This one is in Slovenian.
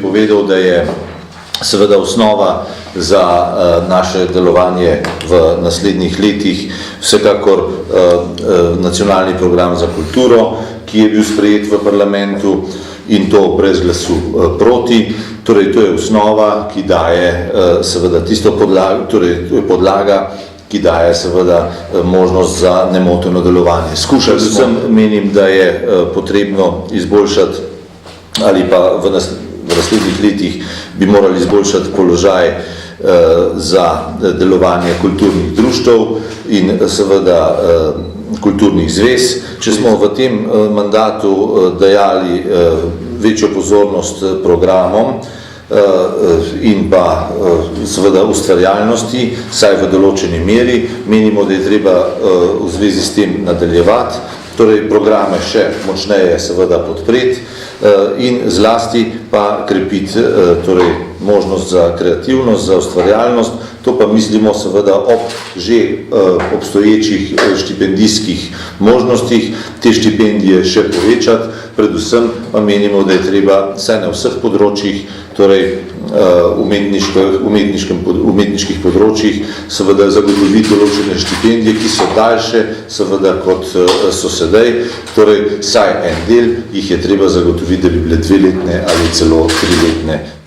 povedal, da je seveda osnova za naše delovanje v naslednjih letih vsekakor nacionalni program za kulturo, ki je bil sprejet v parlamentu in to brez glasu proti. Torej, to je osnova, ki daje seveda tisto podlago, torej to je podlaga, ki daje seveda možnost za nemoteno delovanje. Skušali sem, menim, da je potrebno izboljšati ali pa v naslednjih letih bi morali izboljšati položaj za delovanje kulturnih društev in seveda kulturnih zvez. Če smo v tem mandatu dajali večjo pozornost programom in pa seveda ustvarjalnosti, saj v določeni meri, menimo, da je treba v zvezi s tem nadaljevati, torej programe še močneje seveda podpreti in zlasti pa krepiti torej možnost za kreativnost, za ustvarjalnost, to pa mislimo seveda ob že obstoječih štipendijskih možnostih, te štipendije še povečati, predvsem pa menimo, da je treba vsaj na vseh področjih, torej umetniških področjih, seveda zagotoviti določene štipendije, ki so daljše seveda kot so sedaj, torej vsaj en del jih je treba zagotoviti, da bi bile 2-letne ali celo 3-letne.